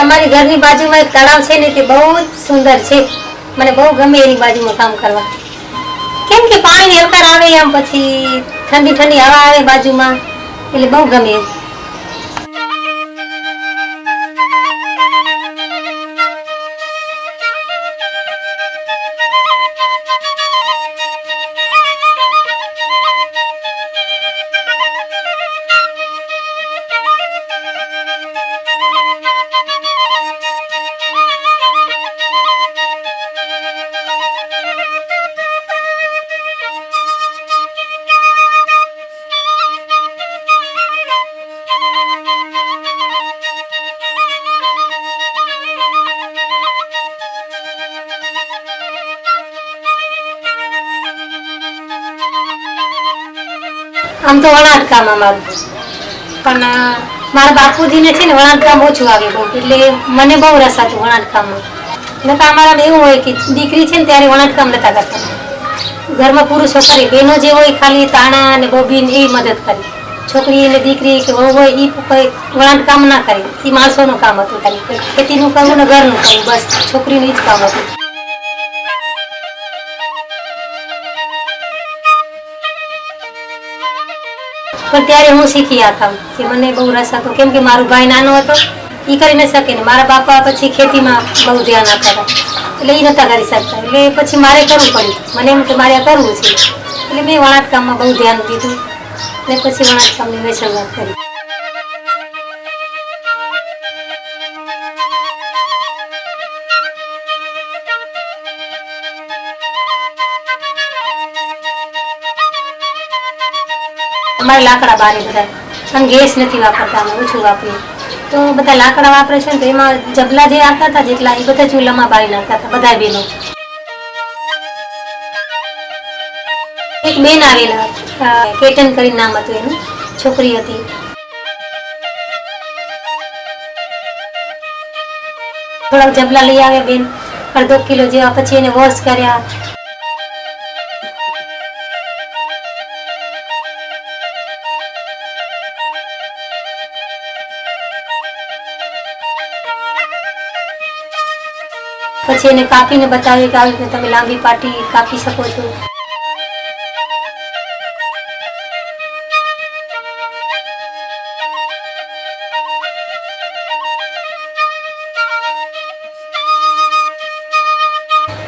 અમારી ઘરની બાજુમાં એક તળાવ છે ને, તે બહુ જ સુંદર છે. મને બહુ ગમે એની બાજુમાં કામ કરવા, કેમ કે પાણી હેલકાર આવે, આમ પછી ઠંડી ઠંડી હવા આવે બાજુમાં, એટલે બહુ ગમે એમ. આમ તો વણાટ કામ અમારું, પણ મારા બાપુજીને છે ને વણાટ કામ ઓછું આવે બહુ, એટલે મને બહુ રસ હતું વણાટ કામમાં. નતા અમારા એવું હોય કે દીકરી છે ને ત્યારે વણાટ કામ નતા કરતા. ઘરમાં પુરુષો કરે, બહેનો જે હોય ખાલી તાણા અને બોબીન એવી મદદ કરે. છોકરી અને દીકરી કે વહુ હોય એ કોઈ વણાટ કામ ના કરે, એ માણસોનું કામ હતું. ખાલી ખેતીનું કરવું ને ઘરનું કરવું, બસ છોકરીનું જ કામ હતું. પણ ત્યારે હું શીખી આતા કે મને બહુ રસ હતો, કેમ કે મારો ભાઈ નાનો હતો, એ કરી ન શકે ને મારા બાપા પછી ખેતીમાં બહુ ધ્યાન આપતા હતા, એટલે એ નહોતા કરી શકતા. એટલે પછી મારે કરવું પડ્યું. મને એમ કે મારે આ કરવું છે, એટલે મેં વણાટ કામમાં બહુ ધ્યાન દીધું ને પછી વણાટ કામની મેં શરૂઆત કરી. અમારે લાકડા બારે બધા, અને ગેસ નથી વાપરતા, અમે ઓછું વાપરીએ. તો બધા લાકડા વાપરે છે ને, તો એમાં જબલા જે આવતા હતા જેટલા, એ બધા ચૂલામાં બાળી નાખતા હતા બધા બહેનો. એક બેન આવેલા, કેતન કરીને નામ હતું એનું, છોકરી હતી. થોડાક જબલા લઈ આવ્યા બેન, અડધો કિલો જેવા, પછી એને વોશ કર્યા. પછી એને કાપીને બતાવ્યું કે આવી રીતે તમે લાંબી પાટી કાપી શકો છો.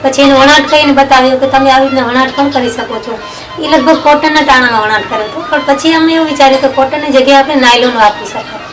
પછી એને વણાટ કરીને બતાવ્યું કે તમે આવી રીતના વણાટ પણ કરી શકો છો. એ લગભગ કોટનના તાણામાં વણાટ કર્યો હતો, પણ પછી અમે એવું વિચાર્યું કે કોટનની જગ્યાએ આપણે નાયલોન વાપરી શકાય.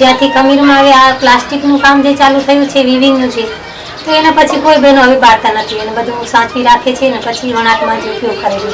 જ્યાંથી કમીરમાં હવે આ પ્લાસ્ટિકનું કામ જે ચાલુ થયું છે, વિવિંગનું છે, તો એના પછી કોઈ બહેનો હવે બાળતા નથી, એને બધું સાચવી રાખે છે ને પછી વણાટમાં જ ઉપયોગ કરે છે.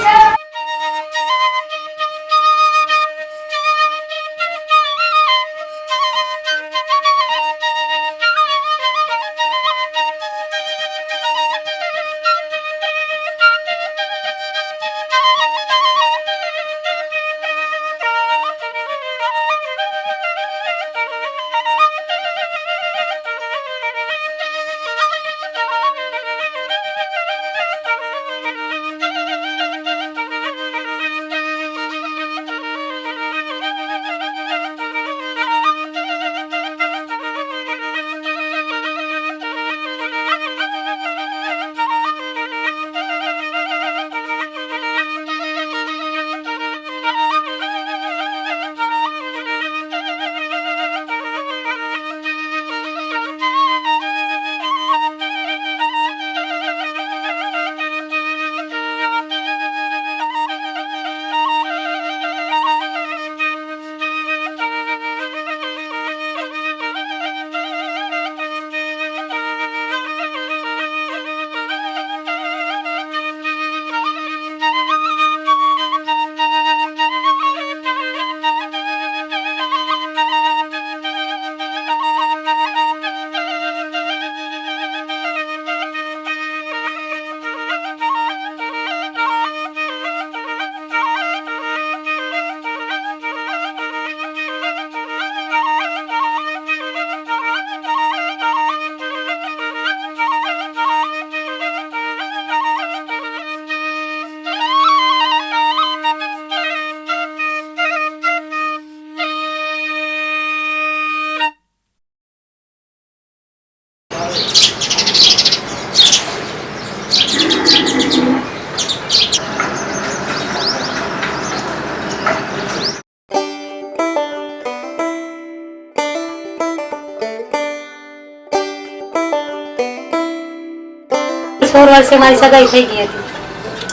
16 વર્ષે મારી સગાઈ થઈ ગઈ હતી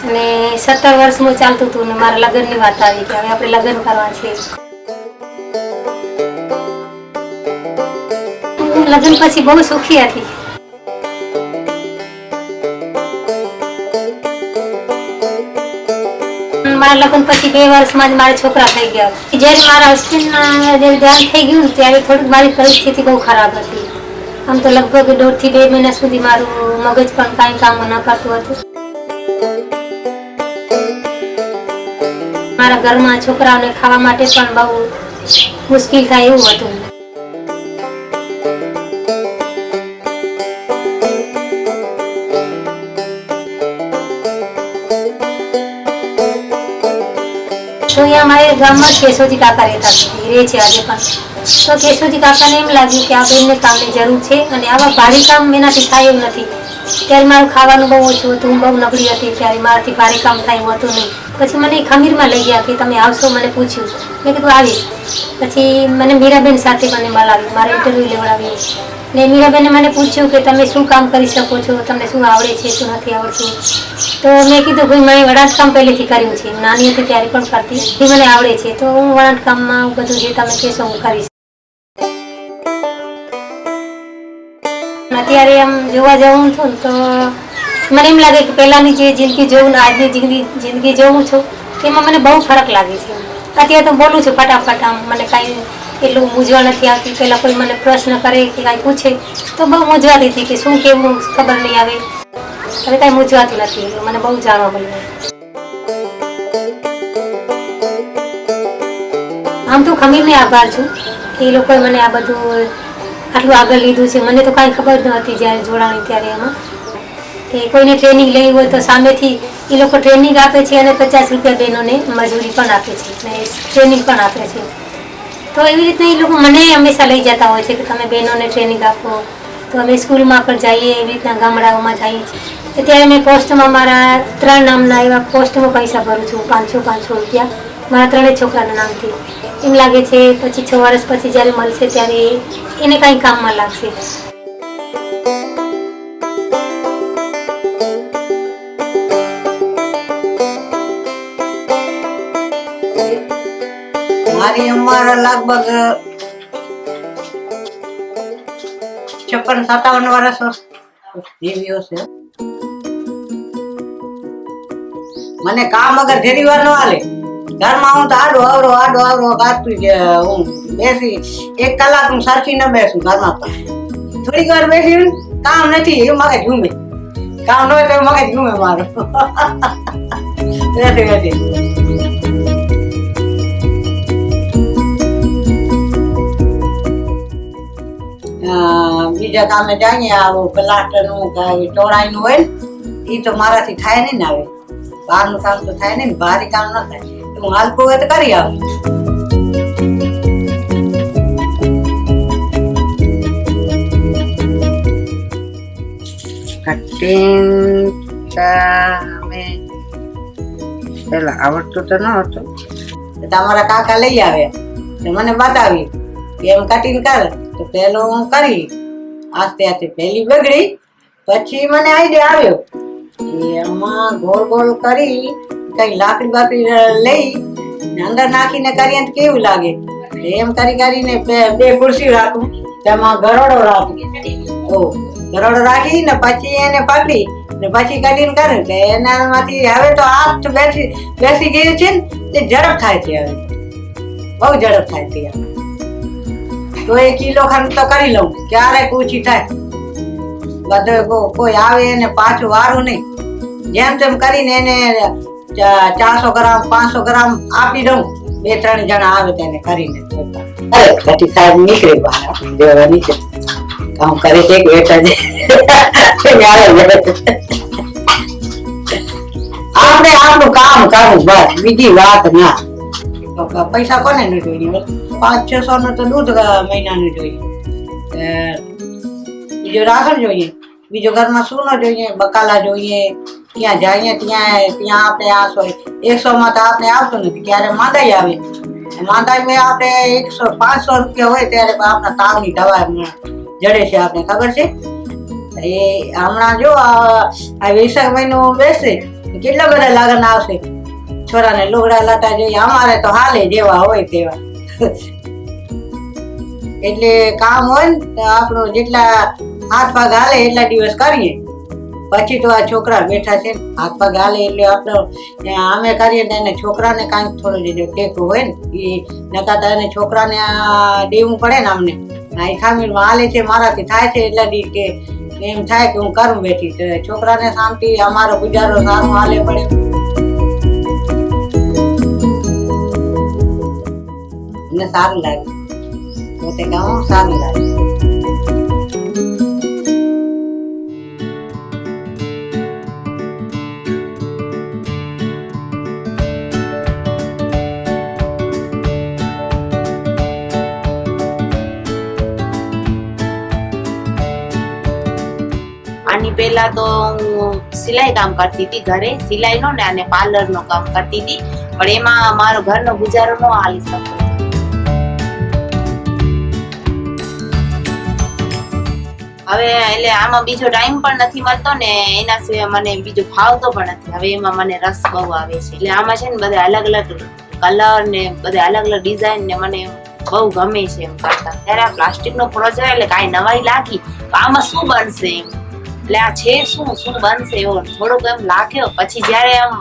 અને 17 વર્ષમાં ચાલતું હતું ને મારા લગ્નની વાત આવી કે હવે આપણે લગ્ન કરવા છે. હું લગ્ન પછી બહુ સુખી હતી. મારા લગ્ન પછી 2 વર્ષમાં જ મારા છોકરા થઈ ગયા. જ્યારે મારા હસબન્ડના ધ્યાન થઈ ગયું ત્યારે થોડીક મારી પરિસ્થિતિ બહુ ખરાબ હતી. આમ તો લગભગ 1.5 થી 2 મહિના સુધી મારું મગજ પણ કાંઈ કામ ન કરતું હતું. મારા ઘરમાં છોકરાઓને ખાવા માટે પણ બહુ મુશ્કેલ થાય એવું હતું. તો અહીંયા મારે ગામમાં કેશોજી કાકા રહેતા રહે છે આજે પણ. તો કેશોજી કાકાને એમ લાગ્યું કે આ બેનને કામની જરૂર છે અને આવા ભારે કામ એનાથી થાય એવું નથી. ત્યારે મારું ખાવાનું બહુ ઓછું હતું, હું બહુ નબળી હતી, ત્યારે મારાથી ભારે કામ થાય એવું હતું નહીં. પછી મને ખમીરમાં લઈ ગયા કે તમે આવશો, મને પૂછ્યું. મેં કીધું આવીશ. પછી મને મીરાબેન સાથે મને મળાવી, મારે ઇન્ટરવ્યૂ લેવડાવી ને મીરાબેને મને પૂછ્યું કે તમે શું કામ કરી શકો છો, તમને શું આવડે છે, શું નથી આવડતું. તો મેં કીધું ભાઈ મેં વણાટકામ પહેલેથી કર્યું છે, નાની હતી ત્યારે પણ કરતી, એ મને આવડે છે. તો હું વણાટકામમાં બધું જે તમે કહેશો હું કરીશ. અત્યારે આમ જોવા જવું છું તો મને એમ લાગે કે પહેલાંની જે જિંદગી જોઉં ને આજની જિંદગી જોઉં છું તેમાં મને બહુ ફરક લાગે છે. અત્યારે તો બોલું છું ફટાફટ, આમ મને કાંઈ એટલું મૂંઝવણ નથી આવતી. પહેલાં કોઈ મને પ્રશ્ન કરે કે કાંઈ પૂછે તો બહુ મૂંઝવાતી હતી કે શું કેવું ખબર નહીં આવે. હવે કાંઈ મૂંઝવાતું નથી, મને બહુ જાણવા મળ્યું. આમ તો ખમીરને આભાર છું કે એ લોકોએ મને આ બધું આટલું આગળ લીધું છે. મને તો કાંઈ ખબર ન હતી જ્યારે જોડાણી ત્યારે એમાં કે કોઈને ટ્રેનિંગ લેવી હોય તો સામેથી એ લોકો ટ્રેનિંગ આપે છે અને 50 રૂપિયા બહેનોને મજૂરી પણ આપે છે અને ટ્રેનિંગ પણ આપે છે. તો એવી રીતના એ લોકો મને હંમેશા લઈ જતા હોય છે કે તમે બહેનોને ટ્રેનિંગ આપો. તો અમે સ્કૂલમાં પણ જઈએ, એવી રીતના ગામડાઓમાં જઈએ છીએ. ત્યારે મેં પોસ્ટમાં મારા 3 નામના એવા પોસ્ટમાં પૈસા ભરું છું, 500 રૂપિયા મારા 3 છોકરાના નામથી. એમ લાગે છે પછી 6 વર્ષ પછી જ્યારે મળશે ત્યારે એને કાંઈ કામમાં લાગશે. મારી ઉંમર લગભગ 56-57 વર્ષ જેવી હશે. મને કામ અગર ઘેરી વાર ન હાલે, ઘરમાં હું તો આડો આવરો કાઢતું જ હું બેસી 1 કલાક હું સરખી ન બેસું ઘરમાં. થોડીક વાર બેસી કામ નથી એ મગજ ઘૂમે, કામ ન હોય તો મગજ ઘૂમે મારો. બેસી બીજા કામે જઈએ, આવું પ્લાસ્ટર નું ટોળાઈ નું હોય ને એ તો મારાથી થાય નહીં ને. આવે બહારનું કામ તો થાય નહીં, ભારે કામ ન થાય. હું હાલકું હોય તો કરી આવું. કટિંગ પેલા આવડતું તો ન હતું. તમારા કાકા લઈ આવે મને બતાવી કે એમ કટિંગ કર. તો પેલું હું કરી, આસ્તે આસ્તે પહેલી બગડી, પછી મને આઈડિયા આવ્યો કે એમાં ગોળ કરી કઈ લાકડી બાકડી લઈ અંદર નાખીને કરીએ તો કેવું લાગે. એમ કરીને 2 ખુરશી રાખું, તેમાં ગરોડો રાખું. ગરોડો રાખી ને પછી એને પકડી ને પછી કટિંગ કરે તો એનામાંથી હવે તો હાથ બેસી ગયું છે ને તે ઝડપ થાય છે. હવે બહુ ઝડપ થાય છે. તો 1 કિલો ખંડ તો કરી લઉં, ક્યારેક ઓછી થાય. બધું કોઈ આવે એને પાછું વારું નહીં. જેમ તેમ કરીને એને 400 ગ્રામ 500 ગ્રામ આપી દઉં. 2-3 જણા આવે તેને કરીને કટી સાહેબ નીકળે બહાર દેવા નીચે કામ કરે છે કે બેઠા છે. આપણે આપણું કામ કરવું બસ, બીજી વાત ના. પૈસા કોને ન જોઈએ? 500-600 નું તો દૂધ મહિનાનું જોઈએ, બીજું રાશન જોઈએ, બીજું ઘરમાં શું ન જોઈએ, બકાલા જોઈએ. ત્યાં જઈએ ત્યાં આપણે આ 100 માં તો આપણે આવતું નથી. ક્યારે માંદાઈ આવે, માંદાઈ આપણે 100-500 રૂપિયા હોય ત્યારે આપણા તાવની દવા જડે છે, આપણે ખબર છે. એ હમણાં જો આ વૈશાખ મહિનો બેસે કેટલા બધા લગ્ન આવશે, છોરાને લુગડા લાટા જોઈએ, અમારે તો હાલે જેવા હોય તેવા. એટલે કામ હોય ને તો આપણું જેટલા હાથ પગ હાલે એટલા દિવસ કરીએ, પછી તો આ છોકરા બેઠા છે હાથ પગ હાલે એટલે આપણે અમે કરીએ ને એને છોકરાને કાંઈક થોડું જે ટેકવું હોય ને એ નકાતા એને છોકરાને દેવું પડે ને અમને. આ ખામીમાં હાલે છે મારાથી થાય છે એટલા દી કે એમ થાય કે હું કરું બેઠી, તો છોકરાને શાંતિ અમારો ગુજારો સારું હાલે પડે. મને સારું લાગે, પોતે ગામ સારું લાગે. આની પહેલા તો હું સિલાઈ કામ કરતી હતી ઘરે, સિલાઈ નો ને અને પાર્લર નું કામ કરતી હતી, પણ એમાં મારો ઘરનો ગુજારો ન હાલી શકતો. હવે એટલે આમાં બીજો ટાઈમ પણ નથી મળતો ને એના સિવાય મને બીજો ફાવતો પણ નથી. હવે એમાં મને રસ બહુ આવે છે, એટલે આમાં છે ને બધા અલગ અલગ કલર ને બધા અલગ અલગ ડિઝાઇન ને મને બહુ ગમે છે એમ કરતા. ત્યારે આ પ્લાસ્ટિક નો પ્રોજેક્ટ એટલે કાંઈ નવાઈ લાગી, આમાં શું બનશે એમ, એટલે આ છે શું બનશે એવો થોડોક એમ લાગ્યો. પછી જયારે આમ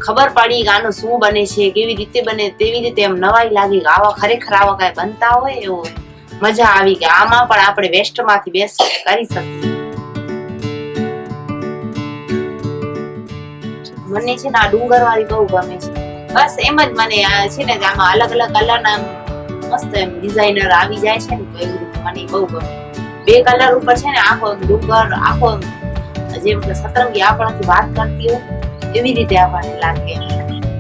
ખબર પડી કે આનું શું બને છે, કેવી રીતે બને, તેવી રીતે એમ નવાઈ લાગી કે આવા ખરેખર આવા કઈ બનતા હોય, એવો મજા આવી કે આમાં પણ આપણે વેસ્ટ માંથી બેસ્ટ કરી શકીએ. મને છે ને આ ડુંગર વાળી બહુ ગમે છે, બસ એમ જ મને છે ને આમાં અલગ અલગ કલર ના મસ્ત એમ ડિઝાઇનર આવી જાય છે ને, તો એવી રીતે મને બહુ ગમે. બે કલર ઉપર છે ને આખો ડુંગર આખો જેમ કે સતરંગી આપણાથી વાત કરતી હોય એવી રીતે આપણને લાગે.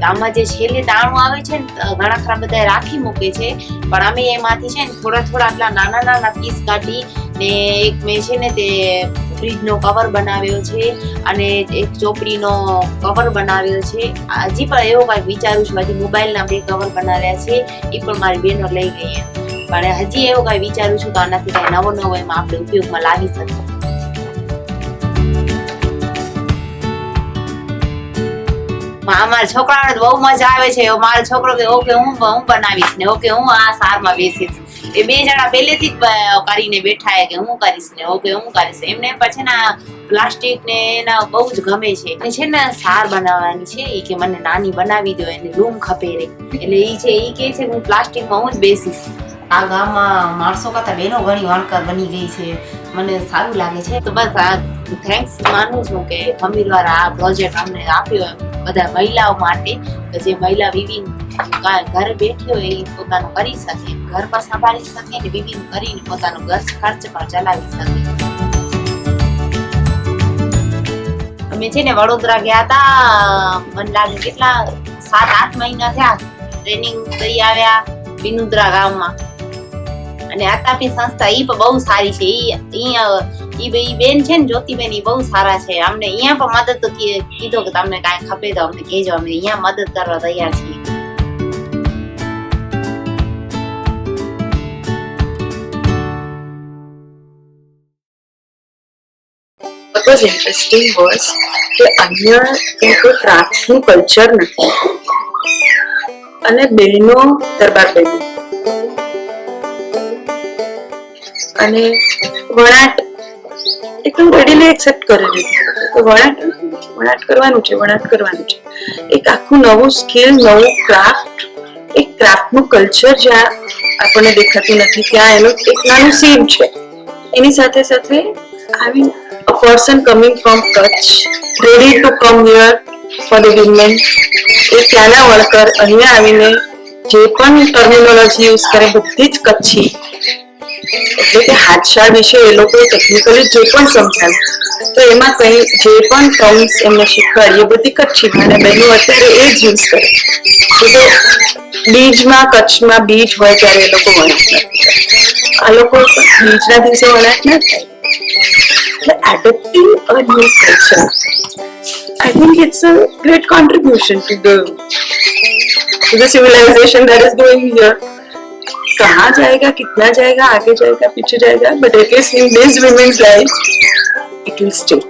આમાં જે છેલ્લે દાણું આવે છે ને ઘણા ખરા બધા રાખી મૂકે છે, પણ અમે એમાંથી છે ને થોડા થોડા આટલા નાના નાના પીસ કાઢી ને એક મેં છે ને તે ફ્રીજ નો કવર બનાવ્યો છે અને એક ચોપડીનો કવર બનાવ્યો છે. હજી પણ એવો કઈક વિચારું છું, હજી મોબાઈલ ના 2 કવર બનાવ્યા છે, એ પણ મારી બહેનો લઈ ગઈ. પણ હજી એવું કઈ વિચારું છું કે આનાથી કઈ નવો એમાં આપણે ઉપયોગમાં લાવી શકીએ. અમારા છોકરાઓને બહુ મજા આવે છે. મારો છોકરો કે ઓકે હું બનાવીશ ને ઓકે હું આ સારમાં બેસીશ. એ 2 જણા પહેલેથી જ કરીને બેઠા કે હું કરીશ ને ઓકે હું કરીશ. એમને પછી ના પ્લાસ્ટિક ને એના બહુ જ ગમે છે. છે ને સાર બનાવવાની છે, એ કે મને નાની બનાવી દો, એને રૂમ ખપે રે, એટલે એ છે એ કે છે હું પ્લાસ્ટિકમાં હું જ બેસીશ. આ ગામમાં માણસો કરતા બહેનો ઘણી વણકર બની ગઈ છે, મને સારું લાગે છે. તો બસ આ થેન્ક્સ માનું છું કે ખમીરવાર આ પ્રોજેક્ટ અમને આપ્યો બધા મહિલાઓ માટે, કે જે મહિલા વિવિન ઘરે બેઠી હોય એ પોતાનું કરી શકે, ઘર પણ સંભાળી શકે ને વિવિન કરીને પોતાનું ઘર ખર્ચ પણ ચલાવી શકે. અમે છે ને વડોદરા ગયા હતા, મને લાગે કેટલા 7-8 મહિના થયા ટ્રેનિંગ કરી આવ્યા વિનુદ્રા ગામમાં. અને આતાપી સંસ્થા ઈ પણ બહુ સારી છે. ઈ બેન છે ને જ્યોતિબેન, ઈ બહુ સારા છે. અમને અહીંયા પણ મદદ કીધો કે તમને કાંઈ ખપે તો અમને કહેજો, અમે અહીંયા મદદ કરવા તૈયાર છીએ. What was interesting was કે અહીંયા કોઈ ક્રાફ્ટનું કલ્ચર નથી અને બહેનો દરબાર બહેનો અને વણાટ એકદમ રેડીલી એક્સેપ્ટ કરી લીધું કે વણાટ કરવાનું છે. એક આખું નવું સ્કિલ, નવું ક્રાફ્ટ, એક ક્રાફ્ટનું કલ્ચર જ્યાં આપણને દેખાતું નથી ત્યાં એનું એક નાનું સીન છે. એની સાથે સાથે આવી a person coming from Kutch ready to come here for the women, એ ત્યાંના વર્કર અહીંયા આવીને જે પણ ટર્મિનોલોજી યુઝ કરે બધી જ કચ્છી, એટલે કે હાથશાળ વિશે એ લોકોએ ટેકનિકલી જે પણ સમજાવ્યું તો એમાં કઈ જે પણ ટર્મ્સ એમને શીખવાડીએ બધી કચ્છીમાં, અને બહેનો અત્યારે એ જ યુઝ કરે. તો બીજમાં કચ્છમાં બીજ હોય ત્યારે એ લોકો વણાટ નથી કરતા, આ લોકો બીજના દિવસે વણાટ ના થાય. Adopting a new culture, I think it's a great contribution to the civilization that is going here. कहाँ जाएगा, कितना जाएगा, आगे जाएगा, पीछे जाएगा, but at least in this women's life it will stay.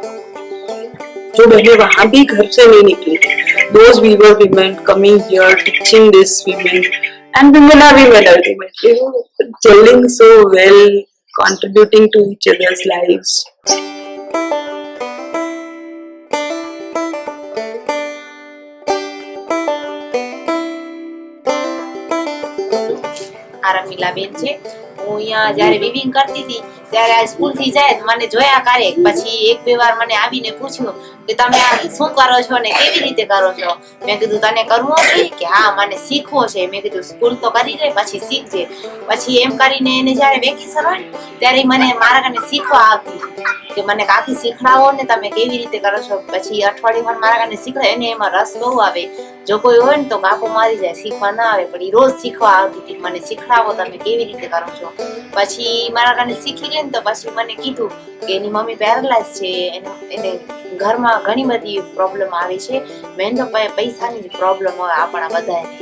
जो बहनें वहां भी घर से नहीं निकली, those we were women coming here teaching this women, and women are women ultimately, gelling so well, contributing to each other's lives. આ રમીલાબેન છે. હું અહીંયા જયારે વિવિંગ કરતી હતી ત્યારે આ સ્કૂલ થી જાય મને જોયા કરે, પછી એક બે વાર મને આવીને પૂછ્યું કે તમે આ શું કરો છો ને કેવી રીતે કરો છો. મેં કીધું તને કરવું છે કે હા મને શીખવો છે. મેં કીધું સ્કૂલ તો કરી લે પછી શીખજે. પછી એમ કરીને એને જયારે વેકેશન હોય ત્યારે મને મારા કને શીખવા આવતી કે મને કાકી શીખડાવો ને તમે કેવી રીતે કરો છો. પછી અઠવાડિયામાં મારા કને શીખડે, એને એમાં રસ બહુ આવે. જો કોઈ હોય ને તો ગાપો મારી જાય, શીખવા ના આવે, પણ એ રોજ શીખવા આવતી હતી મને શીખડાવો તમે કેવી રીતે કરો છો. પછી મારા કને શીખી ગઈ ને તો પછી મને કીધું કે એની મમ્મી પેરાલાઇઝ છે, એને ઘરમાં ઘણી બધી પ્રોબ્લેમ આવી છે. મેન તો પૈસાની પ્રોબ્લેમ હોય આપણા બધાને.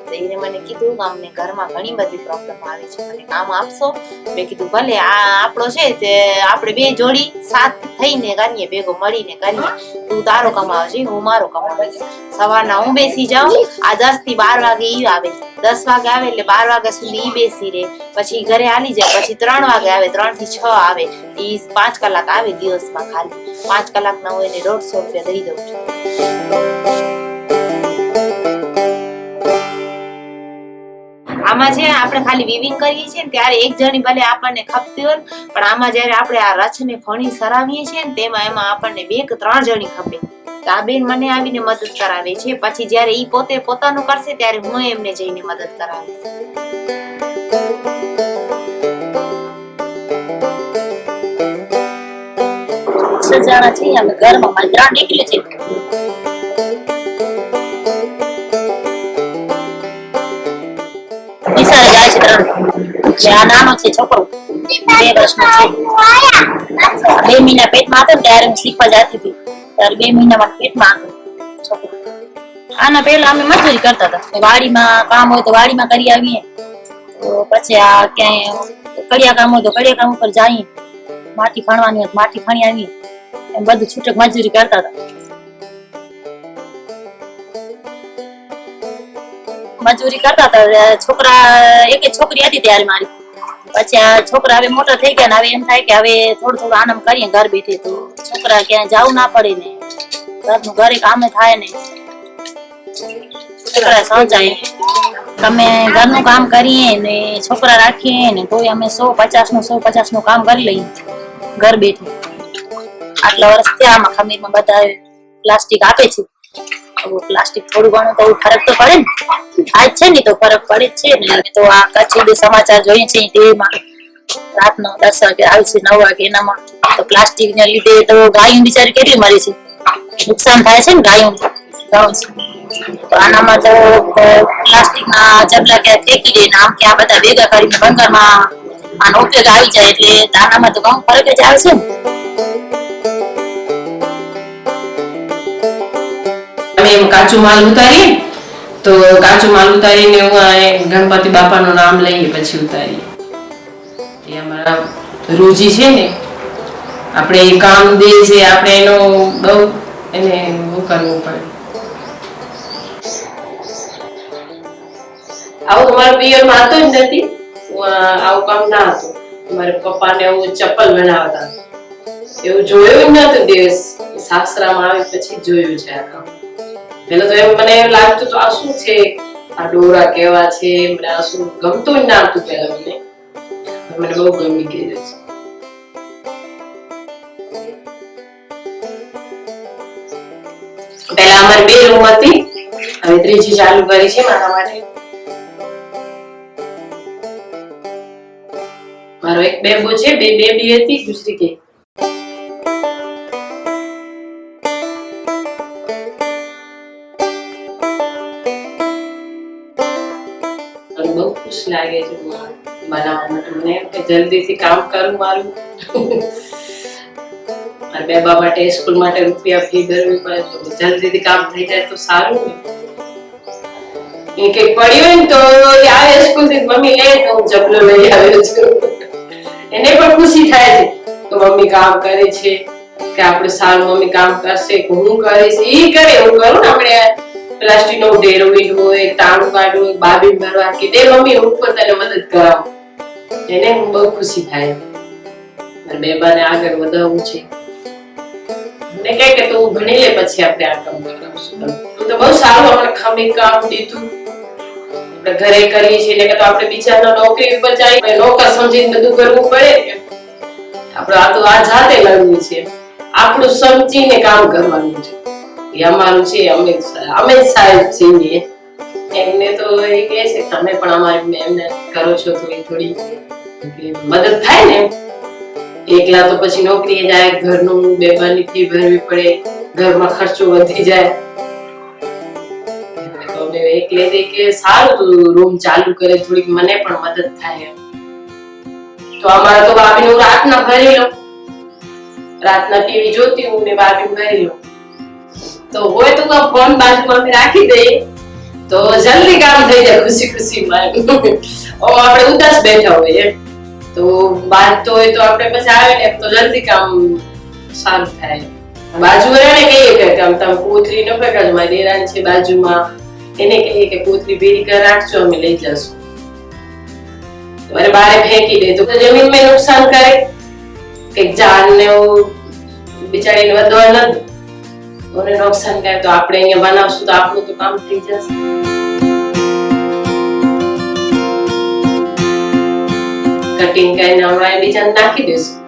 તો એને મને કીધું કે અમને ઘરમાં ઘણી બધી પ્રોબ્લેમ આવી છે, મને કામ આપશો. મેં કીધું ભલે, આ આપણો છે તે આપણે બે જોડી સાથ થઈને કરીએ, ભેગો મળીને કરીએ. તું તારો કમાવજે, હું મારો કમાવીશ. સવારના હું બેસી જાઉં, આ 10 થી 12 વાગે ઈ આવે, 10 વાગે આવે એટલે 12 વાગ્યા સુધી ઈ બેસી રહે. પછી ઘરે હાલી જાય, પછી 3 વાગે આવે, 3 થી 6 આવે. ઈ 5 કલાક આવે દિવસમાં, ખાલી 5 કલાકના હું એને 150 રૂપિયા દઈ દઉં છું. આમાં છે આપણે ખાલી વિવિંગ કરીએ છીએ ત્યારે એક જણી ભલે આપણને ખપતી હોય, પણ આમાં જયારે આપણે આ રચને ફણી સરાવીએ છીએ ને એમાં આપણને 2 કે 3 જણી ખપે. તો આ બેન મને આવીને મદદ કરાવે છે. પછી જયારે ઈ પોતે પોતાનું કરશે ત્યારે હું એમને જઈને મદદ કરાવીશ. 6 જણા છીએ અમે ઘરમાં, મારી 3 દીકરી છે. નિશાળે જાય છે 3. આ નાનો છે છોકરો, 2 વર્ષનો છે. 2 મહિના પેટમાં હતો ત્યારે હું શીખવા જતી હતી, ત્યારે 2 મહિનામાં પેટમાં હતો છોકરો. આના પહેલા અમે મજૂરી કરતા હતા, વાડીમાં કામ હોય તો વાડીમાં કરી આવીએ, તો પછી આ ક્યાંય કડિયા કામ હોય તો કડિયા કામ ઉપર જઈએ, માટી ખણવાની હોય તો માટી ખણી આવીએ, એમ બધું છૂટક મજૂરી કરતા હતા. મજૂરી કરતા હતા. છોકરા એક છોકરી હતી ત્યારે મારી. પછી આ છોકરા હવે મોટા થઈ ગયા ને હવે એમ થાય કે હવે થોડું થોડું આનંદ કરીએ ઘર બેઠે, તો છોકરા ક્યાંય જવું ના પડે ને, ઘરનું ઘરે કામે થાય ને, છોકરા સમજાય. તમે ઘરનું કામ કરીએ ને છોકરા રાખીએ ને તોય અમે 150 નું કામ કરી લઈએ ઘર બેઠે. આટલા વર્ષ થયા આમાં ખમીરમાં બધા પ્લાસ્ટિક આપે છે. પ્લાસ્ટિક થોડું ઘણું તો ફરક તો પડે ને, આજ છે ને તો ફરક પડે જ છે ને. તો આ કચ્છી સમાચાર જોઈએ છે ટીવીમાં, રાતનો 10 વાગે આવે છે, 9 વાગે. એનામાં તો પ્લાસ્ટિક ના લીધે તો ગાયો બિચારી કેટલી મરે છે, નુકસાન થાય છે ને ગાયો. તો આનામાં તો પ્લાસ્ટિક ના ચપલા ક્યાં ફેંકી દે ને આમ કે આ બધા ભેગા કરીને બંગાળમાં આનો ઉપયોગ આવી જાય, એટલે આનામાં તો ઘણો ફરક જ આવે છે ને. એમ કાચું માલ ઉતારીએ તો કાચું માલ ઉતારીને ગણપતિ બાપાનું નામ લઈએ પછી ઉતારીએ. એ અમારા રોજી છે ને, આપણે એ કામ દે છે, આપણે એનો બહુ એને કરવું પડે. આવું તમારા પિયરમાં હતું જ નથી, આવું કામ ના હતું. મારા પપ્પાને એવું ચપ્પલ બનાવતા, એવું જોયું જ નતું દિવસ. સાસરામાં આવી પછી જોયું છે આ કામ. પેલા તો એમ મને એમ લાગતું તો આ શું છે, આ ડોરા કેવા છે, મને આ શું ગમતું જ ના હતું પેલા. મને બહુ ગમી ગયું છે. પેલા અમારી 2 રૂમ હતી, હવે 3જી ચાલુ કરી છે મારા માટે. મારો એક બેબો છે, 2 બેબી હતી, ગુજરી ગઈ. બહુ ખુશ લાગે છે બનાવવા માટે. મને એમ કે જલ્દીથી કામ કરું મારું. મારા બેબા માટે સ્કૂલ માટે રૂપિયા ફી ભરવી પડે, તો જલ્દીથી કામ થઈ જાય તો સારું ને. એ કઈક પડ્યું હોય ને તો એ આવે સ્કૂલ થી મમ્મી લે તો હું જબલો લઈ આવ્યો છું. એને પણ ખુશી થાય છે કે મમ્મી કામ કરે છે, કે આપણે સારું મમ્મી કામ કરશે, કે હું કરીશ, ઈ કરે હું કરું ને. આપણે પ્લાસ્ટિક નો ઢેરો વીડવો હોય, તાણું કાઢવું હોય, બાબી ભરવા કે દે મમ્મી હું પણ તને મદદ કરાવું, એને હું બહુ ખુશી થાય. મારા બેબાને આગળ વધારવું છે. મને કહે કે તું ભણી લે પછી આપણે આ કામ કરશું. તું તો બહુ સારું આપણે ખમી કામ દીધું, આપણે ઘરે કરીએ છીએ ને કે તો આપણે બિચારા નોકરી ઉપર જાય, નોકર સમજીને બધું કરવું પડે ને. આપણે આ તો આ જાતે લડવું છે, આપણું સમજીને કામ કરવાનું છે. એ અમારું છે, અમે સાહેબ છીએ. એમને તો એ કહે છે તમે પણ અમારી એમને કરો છો થોડી મદદ થાય ને. એકલા તો પછી નોકરીએ જાય, ઘરનું બેબાની ફી ભરવી પડે, ઘરમાં ખર્ચો વધી જાય. તો અમે એકલે દે કે સારું તું રૂમ ચાલુ કરે, થોડીક મને પણ મદદ થાય. તો અમારા તો બાબી હું રાતના ભરી લઉં, રાતના ટીવી જોતી હું ને બાબી ભરી લઉં. તો હોય તો ફોન બાજુમાં અમે રાખી દઈએ તો જલ્દી કામ થઈ જાય ખુશી ખુશીમાં. આપણે ઉદાસ બેઠા હોઈએ તો બાદ તો હોય તો આપણે પછી આવે ને તો જલ્દી કામ સારું થાય. બાજુવાળાને કહીએ કે તમે કોથળી ન પકડજો, મારી દેરાણી છે બાજુમાં, એને કહીએ કે કોથળી ભેરી કરી રાખજો, અમે લઈ જશું. મારે બારે ફેંકી દે તો જમીનમાં નુકસાન કરે, કઈક ઝાડ ને બિચારીને વધવા નથી મને નુકસાન કરે તો આપણે અહીંયા બનાવશું તો આપણું તો કામ થઈ જશે. કટિંગ કરીને હમણાં બીજાને નાખી દઈશું.